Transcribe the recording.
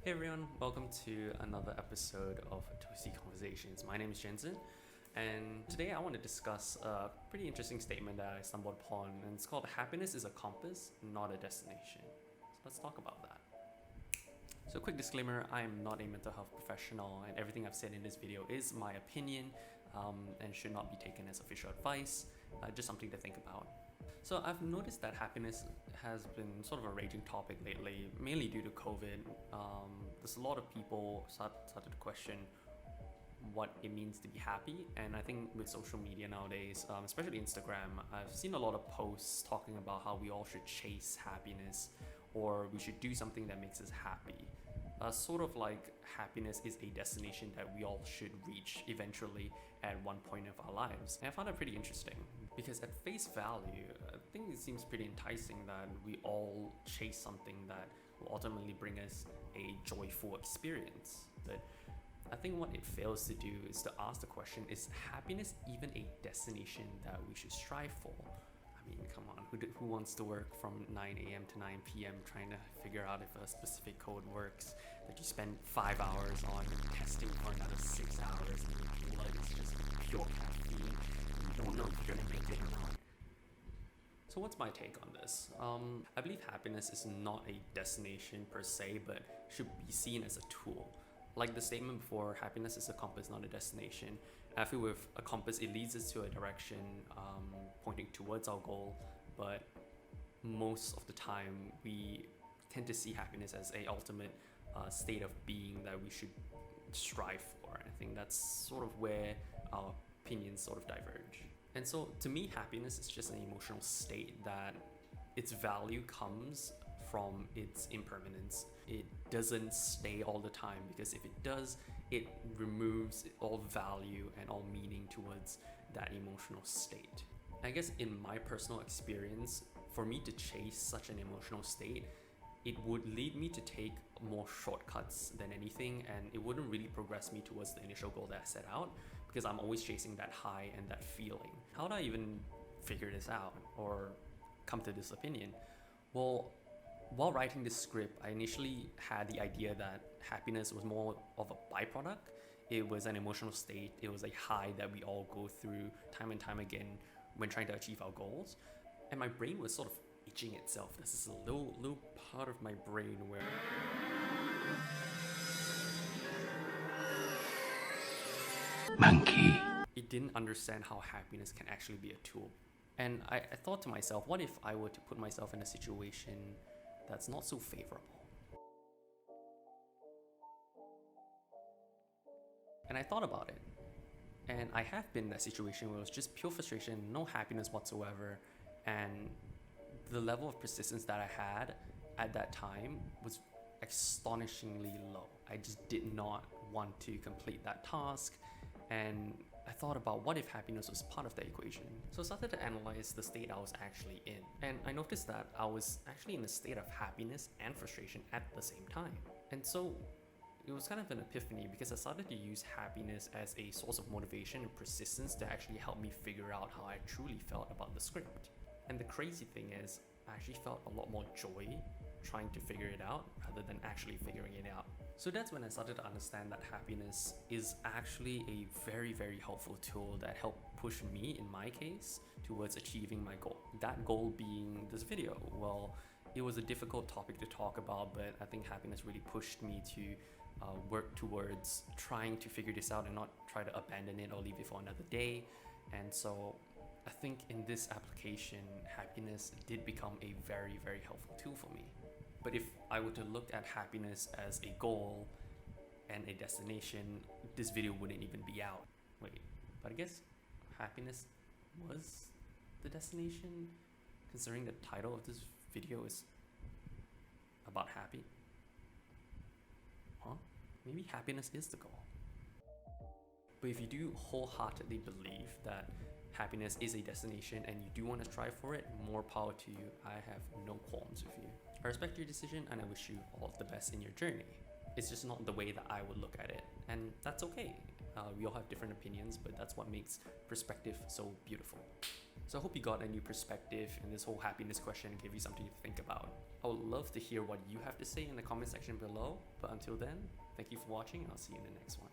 Hey everyone, welcome to another episode of Tohsty Conversations. My name is Jensen, and today I want to discuss a pretty interesting statement that I stumbled upon, and it's called "Happiness is a compass, not a destination." So let's talk about that. So quick disclaimer, I am not a mental health professional, and everything I've said in this video is my opinion and should not be taken as official advice, just something to think about. So I've noticed that happiness has been sort of a raging topic lately, mainly due to COVID. There's a lot of people started to question what it means to be happy, and I think with social media nowadays, especially Instagram, I've seen a lot of posts talking about how we all should chase happiness or we should do something that makes us happy. Sort of like happiness is a destination that we all should reach eventually at one point of our lives. And I found that pretty interesting because at face value, I think it seems pretty enticing that we all chase something that will ultimately bring us a joyful experience. But I think what it fails to do is to ask the question, is happiness even a destination that we should strive for? I mean, come on, who wants to work from 9 a.m. to 9 p.m. trying to figure out if a specific code works, that you spend 5 hours on testing for another 6 hours and your blood is just pure caffeine and you don't know if you're gonna make it or not. So what's my take on this? I believe happiness is not a destination per se, but should be seen as a tool. Like the statement before, happiness is a compass, not a destination. I feel with a compass, it leads us to a direction pointing towards our goal, but most of the time we tend to see happiness as a ultimate state of being that we should strive for. I think that's sort of where our opinions sort of diverge. And so to me, happiness is just an emotional state that its value comes from its impermanence. It doesn't stay all the time, because if it does, it removes all value and all meaning towards that emotional state. I guess in my personal experience, for me to chase such an emotional state, it would lead me to take more shortcuts than anything, and it wouldn't really progress me towards the initial goal that I set out, because I'm always chasing that high and that feeling. How do I even figure this out or come to this opinion? Well, while writing this script, I initially had the idea that happiness was more of a byproduct. It was an emotional state. It was a high that we all go through time and time again when trying to achieve our goals. And my brain was sort of itching itself. This is a little part of my brain where monkey. It didn't understand how happiness can actually be a tool. And I thought to myself, what if I were to put myself in a situation that's not so favorable? And I thought about it. And I have been in that situation where it was just pure frustration, no happiness whatsoever. And the level of persistence that I had at that time was astonishingly low. I just did not want to complete that task. And I thought about what if happiness was part of the equation. So I started to analyze the state I was actually in. And I noticed that I was actually in a state of happiness and frustration at the same time. And so it was kind of an epiphany, because I started to use happiness as a source of motivation and persistence to actually help me figure out how I truly felt about the script. And the crazy thing is, I actually felt a lot more joy trying to figure it out rather than actually figuring it out. So that's when I started to understand that happiness is actually a very, very helpful tool that helped push me, in my case, towards achieving my goal. That goal being this video. Well, it was a difficult topic to talk about, but I think happiness really pushed me to work towards trying to figure this out and not try to abandon it or leave it for another day. And so I think in this application, happiness did become a very, very helpful tool for me. But if I were to look at happiness as a goal and a destination, this video wouldn't even be out. Wait, but I guess happiness was the destination, considering the title of this video is about happy. Huh? Maybe happiness is the goal. But if you do wholeheartedly believe that happiness is a destination and you do want to strive for it, more power to you. I have no qualms with you. I respect your decision and I wish you all of the best in your journey. It's just not the way that I would look at it, and that's okay. We all have different opinions, but that's what makes perspective so beautiful. So I hope you got a new perspective, and this whole happiness question gave you something to think about. I would love to hear what you have to say in the comment section below. But until then, thank you for watching, and I'll see you in the next one.